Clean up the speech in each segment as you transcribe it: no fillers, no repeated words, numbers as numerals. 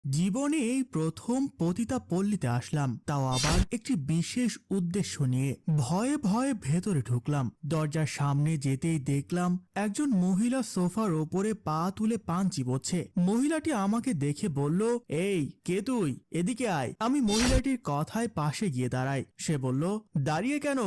জীবনে এই প্রথম পতিতা পল্লীতে আসলাম, তাও আবার একটি বিশেষ উদ্দেশ্য নিয়ে। ভয়ে ভয়ে ভেতরে ঢুকলাম। দরজার সামনে যেতেই দেখলাম একজন মহিলা সোফার ওপরে পা তুলে পান চিবোচ্ছে। মহিলাটি আমাকে দেখে বলল, এই কে তুই, এদিকে আয়। আমি মহিলাটির কথায় পাশে গিয়ে দাঁড়াই। সে বলল, দাঁড়িয়ে কেন,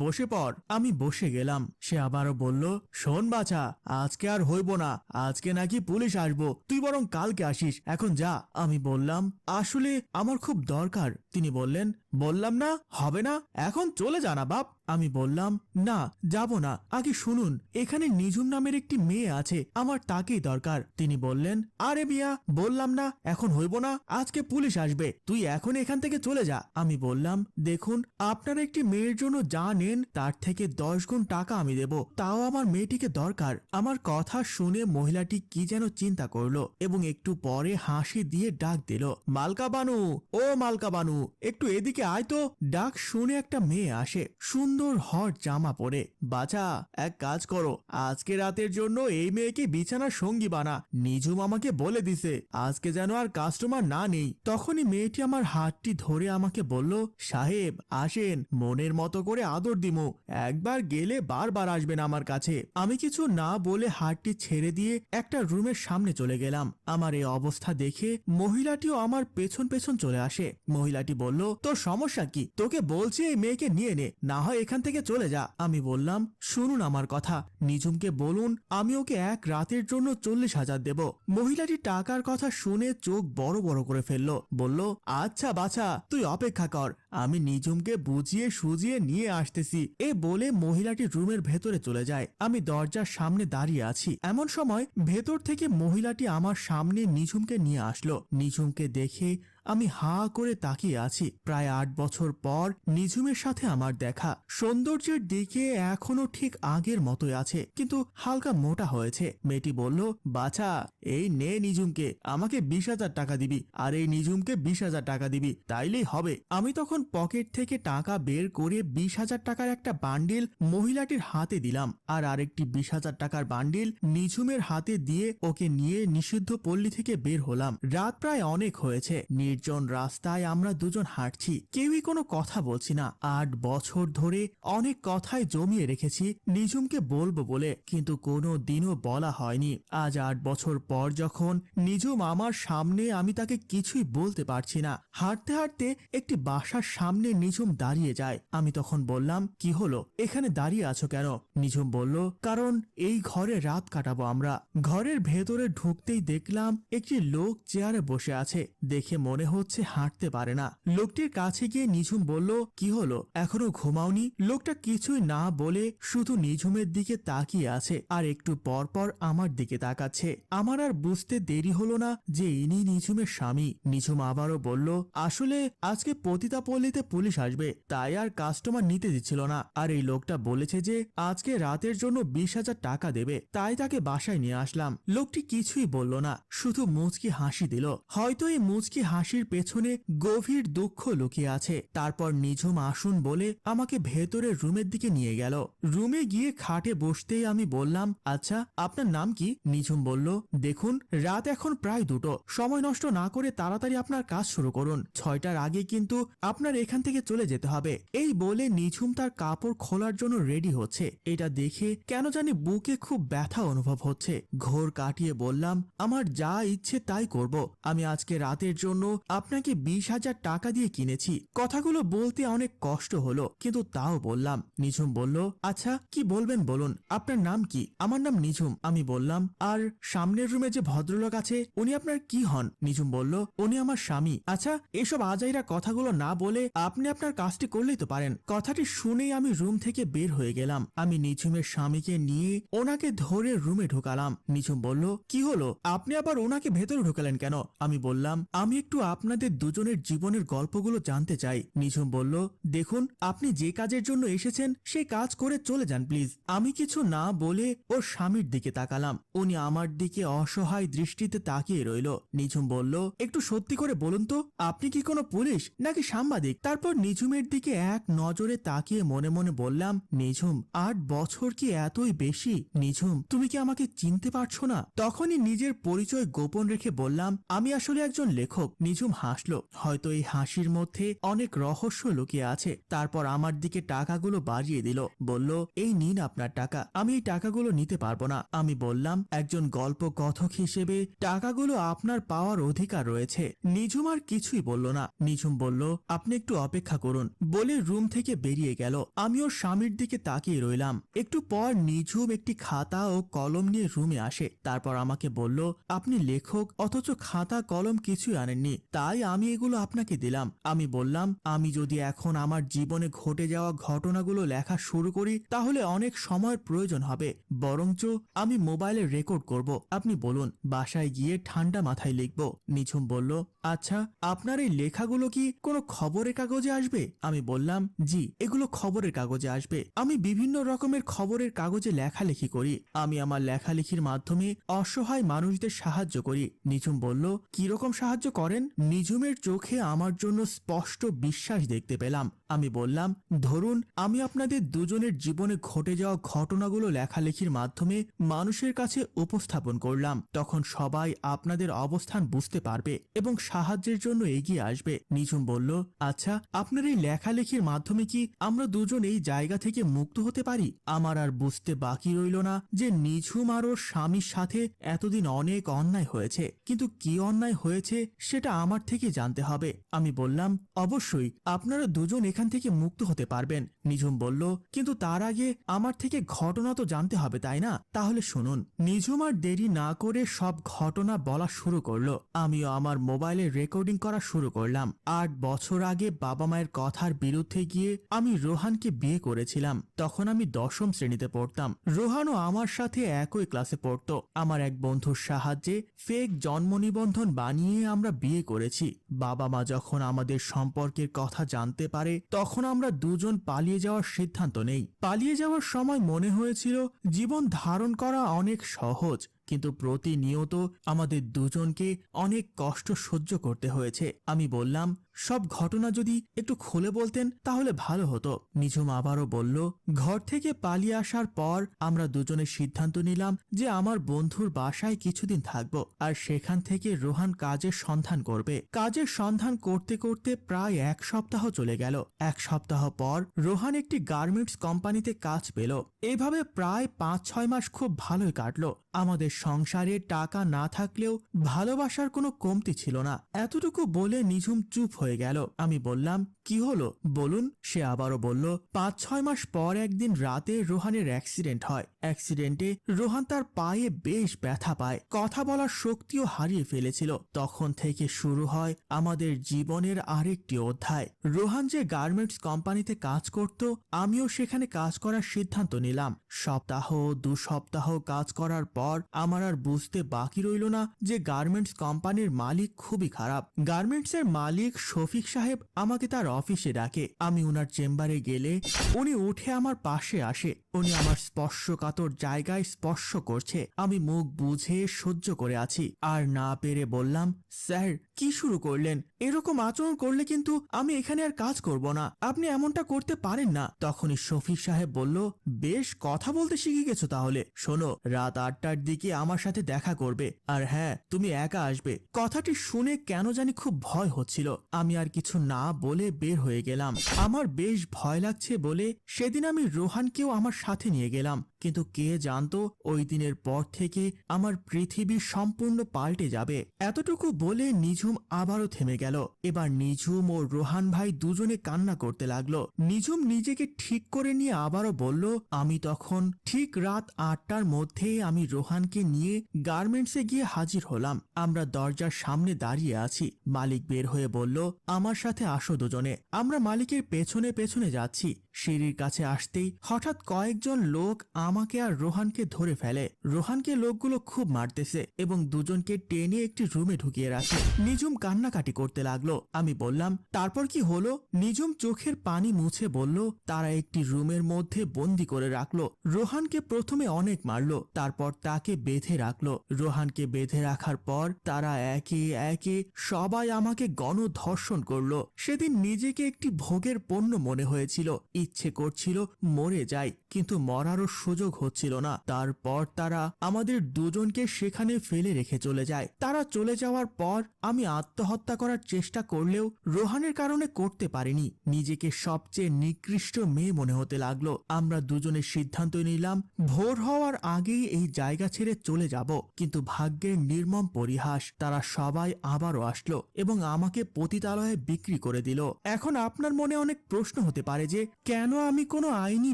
বসে পড়। আমি বসে গেলাম। সে আবারও বলল, শোন বাছা, আজকে আর হইব না, আজকে নাকি পুলিশ আসবো, তুই বরং কালকে আসিস, এখন যা। আমি বললাম, আসলে আমার খুব দরকার। তিনি বললেন, বললাম না হবে না, এখন চলে যা না বাপ। আমি বললাম, না যাব না, আগে শুনুন, এখানে নিঝুম নামের একটি মেয়ে আছে, আমার তাকেই দরকার। তিনি বললেন, আরে মিয়া, বললাম না এখন হইব না, আজকে পুলিশ আসবে, তুই এখন এখান থেকে চলে যা। আমি বললাম, দেখুন, আপনারা একটি মেয়ের জন্য যা নেন তার থেকে 10 গুণ টাকা আমি দেব, তাও আমার মেয়েটিকে দরকার। আমার কথা শুনে মহিলাটি কি যেন চিন্তা করলো এবং একটু পরে হাসি দিয়ে ডাক দিল, মালকা বানু, ও মালকা বানু, একটু এদিকে আয় তো। ডাক শুনে একটা মেয়ে আসে, সুন্দর হট জামা পরে। বাছা, এক কাজ করো, আজকে রাতের জন্য এই মেয়েকে বিছানার সঙ্গী বানা, নিঝুম আমাকে বলে দিছে আজকে যেন আর কাস্টমার না নেই। তখনই মেয়েটি আমার হাতটি ধরে আমাকে বলল, সাহেব আসেন, মনের মতো করে আদর দিমু, একবার গেলে বারবার আসবেন আমার কাছে। আমি কিছু না বলে হাতটি ছেড়ে দিয়ে একটা রুমের সামনে চলে গেলাম। আমার এই অবস্থা দেখে মহিলাটিও আমার পেছন পেছন চলে আসে। মহিলাটি বলল, তোর সমস্যা কি, তোকে বলছি এই মেয়েকে নিয়ে নে, না হয় এখান থেকে চলে যা। আমি বললাম, শুনুন আমার কথা, নিঝুমকে বলুন আমি ওকে এক রাতের জন্য 40,000 দেব। মহিলাটি টাকার কথা শুনে চোখ বড় বড় করে ফেললো, বলল, আচ্ছা বাছা, তুই অপেক্ষা কর, আমি নিঝুমকে বুঝিয়ে সুজিয়ে নিয়ে আসতেছি। এ বলে মহিলাটি রুমের ভেতরে চলে যায়। আমি দরজার সামনে দাঁড়িয়ে আছি। এমন সময় ভেতর থেকে মহিলাটি আমার সামনে নিঝুমকে নিয়ে আসলো। নিঝুমকে দেখে আমি হা করে তাকিয়ে আছি। প্রায় 8 বছর পর নিঝুমের সাথে আমার দেখা। সৌন্দর্যের দিকে এখনো ঠিক আগের মতোই আছে, কিন্তু হালকা মোটা হয়েছে। মেয়েটি বলল, বাছা, এই নে নিঝুমকে, আমাকে 20,000 টাকা দিবি, আর এই নিঝুমকে 20,000 টাকা দিবি, তাইলেই হবে। আমি তখন পকেট থেকে টাকা বের করে 20,000 টাকার একটা বান্ডিল মহিলাটির হাতে দিলাম, আর আরেকটি 20,000 টাকার বান্ডিল নিঝুমের হাতে দিয়ে ওকে নিয়ে নিষিদ্ধ পল্লী থেকে বের হলাম। রাত প্রায় অনেক হয়েছে। নির্জন রাস্তায় আমরা দুজন হাঁটছি, কেউই কোনো কথা বলছি না। 8 বছর ধরে অনেক কথাই জমিয়ে রেখেছি নিঝুমকে বলবো বলে, কিন্তু কোনো দিনও বলা হয়নি। আজ 8 বছর পর যখন নিঝুম আমার সামনে, আমি তাকে কিছুই বলতে পারছি না। হাঁটতে হাঁটতে একটি বাসার সামনে নিঝুম দাঁড়িয়ে যায়। আমি তখন বললাম, কি হলো, এখানে দাঁড়িয়ে আছো কেন? নিঝুম বলল, কারণ এই ঘরে রাত কাটাবো আমরা। ঘরের ভেতরে ঢুকতেই দেখলাম একটি লোক চেয়ারে বসে আছে, দেখে মনে হচ্ছে হাঁটতে পারে না। লোকটির কাছে গিয়ে নিঝুম বলল, কি হলো, এখনো ঘুমাওনি? লোকটা কিছুই না বলে শুধু নিঝুমের দিকে তাকিয়ে আছে, আর একটু পর পর আমার দিকে তাকাচ্ছে। আমার আর বুঝতে দেরি হলো না যে ইনি নিঝুমের স্বামী। নিঝুম আবারও বলল, আসলে আজকে পতিতাপল্লীতে পুলিশ আসবে, তাই আর কাস্টমার নিতে দিচ্ছিল না, আর এই লোকটা বলেছে যে আজকে রাতের জন্য 20,000 টাকা দেবে, তাই তাকে বাসায় নিয়ে আসলাম। লোকটি কিছুই বলল না, শুধু মুচকি হাসি দিল। হয়তো এই মুচকি হাসির পেছনে গভীর দুঃখ লুকিয়ে আছে। তারপর নিঝুম আসুন বলে আমাকে ভেতরের রুমের দিকে নিয়ে গেল। রুমে গিয়ে খাটে বসতেই আমি বললাম, আচ্ছা আপনার নাম কি? নিঝুম বলল, দেখুন, রাত এখন প্রায় 2টো, সময় নষ্ট না করে তাড়াতাড়ি আপনার কাজ শুরু করুন, 6টার আগে কিন্তু আপনার এখান থেকে চলে যেতে হবে। এই বলে নিঝুম তার কাপড় খোলার জন্য রেডি হচ্ছে। এটা দেখে কেন জানি বুকে খুব ব্যথা অনুভব হচ্ছে। ঘোর কাটিয়ে বললাম, আমার যা ইচ্ছে তাই করব, আমি আজকে রাতের জন্য আপনাকে 20,000 টাকা দিয়ে কিনেছি। কথাগুলো বলতে অনেক কষ্ট হলো, কিন্তু তাও বললাম। নিঝুম বলল, আচ্ছা কি বলবেন বলুন, আপনার নাম কি? আমার নাম নিঝুম। আমি বললাম, আর সামনের রুমে যে ভদ্রলোক আছে উনি আপনার কি হন? নিঝুম বলল, উনি আমার স্বামী। আচ্ছা, এসব আজাইরা কথাগুলো না বলে আপনি আপনার কাজটি করলেই তো পারেন। কথাটি শুনেই আমি রুম থেকে বের হয়ে গেলাম। আমি নিঝুমের স্বামীকে নিয়ে ওনাকে ধরে রুমে ঢুকালাম। নিঝুম বলল, কি হলো, আপনি আবার ওনাকে ভেতরে ঢুকালেন কেন? আমি বললাম, আমি একটু আপনাদের দুজনের জীবনের গল্পগুলো জানতে চাই। নিঝুম বলল, দেখুন, আপনি যে কাজের জন্য এসেছেন সেই কাজ করে চলে যান প্লিজ। আমি কিছু না বলে ওর স্বামীর দিকে তাকালাম। উনি আমার দিকে অসহায় দৃষ্টিতে তাকিয়ে রইল। নিঝুম বলল, একটু সত্যি করে বলুন তো, আপনি কি কোনো পুলিশ নাকি সাংবাদিক? সাংঘাতিক। তারপর নিঝুমের দিকে এক নজরে তাকিয়ে মনে মনে বললাম, নিঝুম 8 বছর কি এতই বেশি? নিঝুম, তুমি কি আমাকে চিনতে পারছো না? তখনই নিজের পরিচয় গোপন রেখে বললাম, আমি আসলে একজন লেখক। নিঝুম হাসলো, হয়তো এই হাসির মধ্যে অনেক রহস্য লুকিয়ে আছে। তারপর আমার দিকে টাকাগুলো বাড়িয়ে দিল, বলল, এই নিন আপনার টাকা। আমি এই টাকাগুলো নিতে পারবো না। আমি বললাম, একজন গল্প কথক হিসেবে টাকাগুলো আপনার পাওয়ার অধিকার রয়েছে। নিঝুম আর কিছুই বলল না। নিঝুম বলল, আপনি একটু অপেক্ষা করুন, বলে রুম থেকে বেরিয়ে গেল। আমি ওর স্বামীর দিকে তাকিয়ে রইলাম। একটু পর নিঝুম একটি খাতা ও কলম নিয়ে রুমে আসে। তারপর আমাকে বলল, আপনি লেখক অথচ খাতা কলম কিছুই আনেননি, তাই আমি এগুলো আপনাকে দিলাম। আমি বললাম, আমি যদি এখন আমার জীবনে ঘটে যাওয়া ঘটনাগুলো লেখা শুরু করি তাহলে অনেক সময়ের প্রয়োজন হবে, বরঞ্চ আমি মোবাইলে রেকর্ড করব। আপনি বলুন, বাসায় গিয়ে ঠান্ডা মাথায় লিখব। নিঝুম বলল, আচ্ছা, আপনার এই লেখাগুলো কি কোনো খবরের কাগজে আসবে? আমি বললাম, জি, এগুলো খবরের কাগজে আসবে। আমি বিভিন্ন রকমের খবরের কাগজে লেখালেখি করি। আমি আমার লেখালেখির মাধ্যমে অসহায় মানুষদের সাহায্য করি। নিঝুম বলল, কিরকম সাহায্য করেন? নিঝুমের চোখে আমার জন্য স্পষ্ট বিশ্বাস দেখতে পেলাম। আমি বললাম, ধরুন আমি আপনাদের দুজনের জীবনে ঘটে যাওয়া ঘটনাগুলো লেখালেখির মাধ্যমে মানুষের কাছে উপস্থাপন করলাম, তখন সবাই আপনাদের অবস্থান বুঝতে পারবে এবং সাহায্যের জন্য এগিয়ে আসবে। নিঝুম বলল, আচ্ছা, আপনার এই লেখালেখির মাধ্যমে কি আমরা দুজন এই জায়গা থেকে মুক্ত হতে পারি? আমার আর বুঝতে বাকি রইল না যে নিঝুম আর ওর স্বামীর সাথে এতদিন অনেক অন্যায় হয়েছে, কিন্তু কি অন্যায় হয়েছে সেটা আমার থেকে জানতে হবে। আমি বললাম, অবশ্যই আপনারা দুজন এখান থেকে মুক্ত হতে পারবেন। নিঝুম বলল, কিন্তু তার আগে আমার থেকে ঘটনা তো জানতে হবে, তাই না? তাহলে শুনুন। নিঝুম আর দেরি না করে সব ঘটনা বলা শুরু করলো। আমিও আমার মোবাইলে রেকর্ডিং করা শুরু করলাম। 8 বছর আগে বাবা মায়ের কথার বিরুদ্ধে গিয়ে আমি রোহানকে বিয়ে করেছিলাম। তখন আমি 10ম শ্রেণীতে পড়তাম। রোহানও আমার সাথে একই ক্লাসে পড়তো। আমার এক বন্ধুর সাহায্যে ফেক জন্ম নিবন্ধন বানিয়ে আমরা বিয়ে করেছি। বাবা মা যখন আমাদের সম্পর্কের কথা জানতে পারে তখন আমরা দুজন পালিয়ে যাওয়ার সিদ্ধান্ত নেই। পালিয়ে যাওয়ার সময় মনে হয়েছিল জীবন ধারণ করা অনেক সহজ, কিন্তু প্রতিনিয়ত আমাদের দুজনকে অনেক কষ্ট সহ্য করতে হয়েছে। আমি বললাম, সব ঘটনা যদি একটু খুলে বলতেন তাহলে ভালো হতো। নিঝুম আবারও বলল, ঘর থেকে পালিয়ে আসার পর আমরা দুজনে সিদ্ধান্ত নিলাম যে আমার বন্ধুর বাসায় কিছুদিন থাকবো, আর সেখান থেকে রোহান কাজের সন্ধান করবে। কাজের সন্ধান করতে করতে প্রায় 1 সপ্তাহ চলে গেল। 1 সপ্তাহ পর রোহান একটি গার্মেন্টস কোম্পানিতে কাজ পেল। এভাবে প্রায় 5-6 মাস খুব ভালোই কাটলো। আমাদের সংসারে টাকা না থাকলেও ভালোবাসার কোনো কমতি ছিল না। এতটুকু বলে নিঝুম চুপ হয়ে গেল। আমি বললাম, কি হলো বলুন? সে আবারও বলল, 5-6 মাস পর একদিন রাতে রোহানের অ্যাক্সিডেন্ট হয়। অ্যাক্সিডেন্টে রোহান তার পায়ে বেশ ব্যথা পায়, কথা বলার শক্তিও হারিয়ে ফেলেছিল। তখন থেকে শুরু হয় আমাদের জীবনের আরেকটি অধ্যায়। রোহান যে গার্মেন্টস কোম্পানিতে কাজ করত, আমিও সেখানে কাজ করার সিদ্ধান্ত নিলাম। সপ্তাহ 2 সপ্তাহ কাজ করার পর আমার আর বুঝতে বাকি রইল না যে গার্মেন্টস কোম্পানির মালিক খুবই খারাপ। গার্মেন্টসের মালিক শফিক সাহেব আমাকে তার অফিসে ডাকে। আমি উনার চেম্বারে গেলে উনি উঠে আমার পাশে আসে। উনি আমার স্পর্শকাতর জায়গায় স্পর্শ করছে। আমি মুখ বুঝে সহ্য করে আছি। আর না পেরে বললাম, স্যার, কি শুরু করলেন? এরকম আচরণ করলে কিন্তু আমি এখানে আর কাজ করব না। আপনি এমনটা করতে পারেন না। তখনই শফিক সাহেব বলল, বেশ কথা বলতে শিখে গেছো তাহলে। শোনো, রাত 8টার দিকে আমার সাথে দেখা করবে, আর হ্যাঁ, তুমি একা আসবে। কথাটি শুনে কেন জানি খুব ভয় হচ্ছিল। আমি আর কিছু না বলে বের হয়ে গেলাম। আমার বেশ ভয় লাগছে বলে সেদিন আমি রোহানকেও আমার সাথে নিয়ে গেলাম, কিন্তু কে জানতো ওই দিনের পর থেকে আমার পৃথিবী সম্পূর্ণ পাল্টে যাবে। এতটুকু বলে নিঝুম আবারও থেমে গেল। এবার নিঝুম ও রোহান ভাই দুজনে কান্না করতে লাগলো। নিঝুম নিজেকে ঠিক করে নিয়ে আবারও বলল, আমি তখন ঠিক রাত 8টার মধ্যে আমি রোহানকে নিয়ে গার্মেন্টসে গিয়ে হাজির হলাম। আমরা দরজার সামনে দাঁড়িয়ে আছি। মালিক বের হয়ে বলল, আমার সাথে আসো দুজনে। আমরা মালিকের পেছনে পেছনে যাচ্ছি। সিঁড়ির কাছে আসতেই হঠাৎ কয়েকজন লোক আমাকে আর রোহানকে ধরে ফেলে। রোহানকে লোকগুলো খুব মারতেছে এবং দুজনকে টেনে একটি রুমে ঢুকিয়ে রাখে। নিজুম কান্নাকাটি করতে লাগলো। আমি বললাম, তারপর কি হলো? নিজুম চোখের পানি মুছে বলল, তারা একটি রুমের মধ্যে বন্দি করে রাখলো। রোহানকে প্রথমে অনেক মারলো, তারপর তাকে বেঁধে রাখলো। রোহানকে বেঁধে রাখার পর তারা একে একে সবাই আমাকে গণধর্ষণ করলো। সেদিন নিজেকে একটি ভোগের পণ্য মনে হয়েছিল। ইচ্ছে করছিল মরে যাই, কিন্তু মরারও সুযোগ হচ্ছিল না। তারপর তারা আমাদের দুজনকে সেখানে ফেলে রেখে চলে যায়। তারা চলে যাওয়ার পর আমি আত্মহত্যা করার চেষ্টা করলেও রোহানের কারণে করতে পারিনি। নিজেকে সবচেয়ে নিকৃষ্ট মেয়ে মনে হতে লাগলো। আমরা দুজনে সিদ্ধান্ত নিলাম ভোর হওয়ার আগেই এই জায়গা ছেড়ে চলে যাব। কিন্তু ভাগ্যের নির্মম পরিহাস, তারা সবাই আবারও আসলো এবং আমাকে পতিতালয়ে বিক্রি করে দিল। এখন আপনার মনে অনেক প্রশ্ন হতে পারে যে কেন আমি কোনো আইনি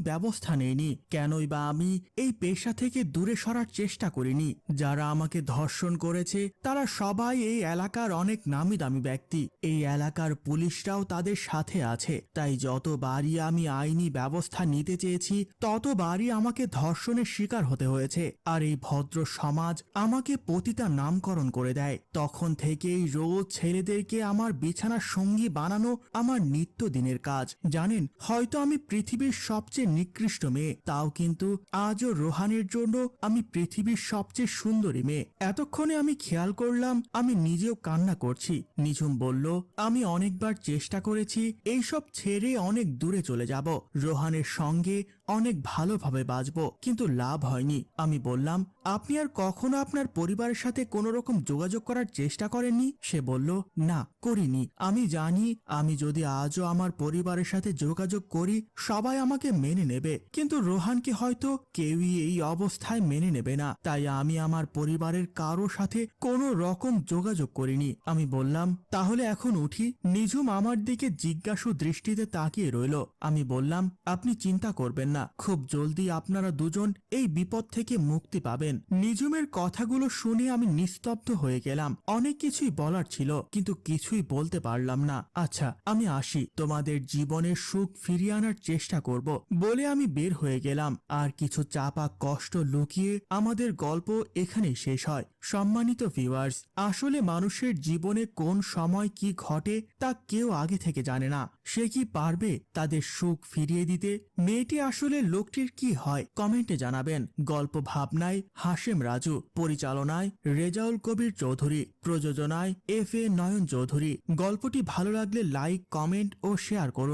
ব্যবস্থা নেইনি, কেনই বা আমি এই পেশা থেকে দূরে সরার চেষ্টা করিনি। যারা আমাকে ধর্ষণ করেছে তারা সবাই এই এলাকার অনেক নামি দামি ব্যক্তি। এই এলাকার পুলিশরাও তাদের সাথে আছে। তাই যতবারই আমি আইনি ব্যবস্থা নিতে চেয়েছি ততবারই আমাকে ধর্ষণের শিকার হতে হয়েছে। আর এই ভদ্র সমাজ আমাকে পতিতা নামকরণ করে দেয়। তখন থেকেই রোজ ছেলেদেরকে আমার বিছানার সঙ্গী বানানো আমার নিত্যদিনের কাজ। জানেন, হয়তো আমি পৃথিবীর সবচেয়ে নিকৃষ্ট মেয়ে, তাও কিন্তু আজও রোহানের জন্য আমি পৃথিবীর সবচেয়ে সুন্দরী মেয়ে। এতক্ষণে আমি খেয়াল করলাম আমি নিজেও কান্না করছি। নিঝুম বলল, আমি অনেকবার চেষ্টা করেছি এইসব ছেড়ে অনেক দূরে চলে যাব, রোহানের সঙ্গে অনেক ভালোভাবে বাঁচব, কিন্তু লাভ হয়নি। আমি বললাম, আপনি আর কখনো আপনার পরিবারের সাথে কোনো রকম যোগাযোগ করার চেষ্টা করেননি? সে বলল, না, করিনি। আমি জানি আমি যদি আজও আমার পরিবারের সাথে যোগাযোগ করি সবাই আমাকে মেনে নেবে, কিন্তু রোহানকে হয়তো কেউই এই অবস্থায় মেনে নেবে না। তাই আমি আমার পরিবারের কারো সাথে কোনো রকম যোগাযোগ করিনি। আমি বললাম, তাহলে এখন উঠি? নিঝুম আমার দিকে জিজ্ঞাসু দৃষ্টিতে তাকিয়ে রইল। আমি বললাম, আপনি চিন্তা করবেন না, খুব জলদি আপনারা দুজন এই বিপদ থেকে মুক্তি পাবেন। নিঝুমের কথাগুলো শুনে আমি নিস্তব্ধ হয়ে গেলাম। অনেক কিছুই বলার ছিল, কিন্তু কিছুই বলতে পারলাম না। আচ্ছা, আমি আসি, তোমাদের জীবনের সুখ ফিরিয়ে আনার চেষ্টা করব বলে আমি বের হয়ে গেলাম। আর কিছু চাপা কষ্ট লুকিয়ে আমাদের গল্প এখানেই শেষ হয়। সম্মানিত ভিউয়ার্স, আসলে মানুষের জীবনে কোন সময় কি ঘটে তা কেউ আগে থেকে জানে না। সে কি পারবে তাদের সুখ ফিরিয়ে দিতে? মেয়েটি আসলে লোকটির কি হয় কমেন্টে জানাবেন। গল্প ভাবনায় হাশেম রাজু, পরিচালনায় রেজাউল কবির চৌধুরী, প্রযোজনায় FA নয়ন চৌধুরী। গল্পটি ভালো লাগলে লাইক, কমেন্ট ও শেয়ার করুন।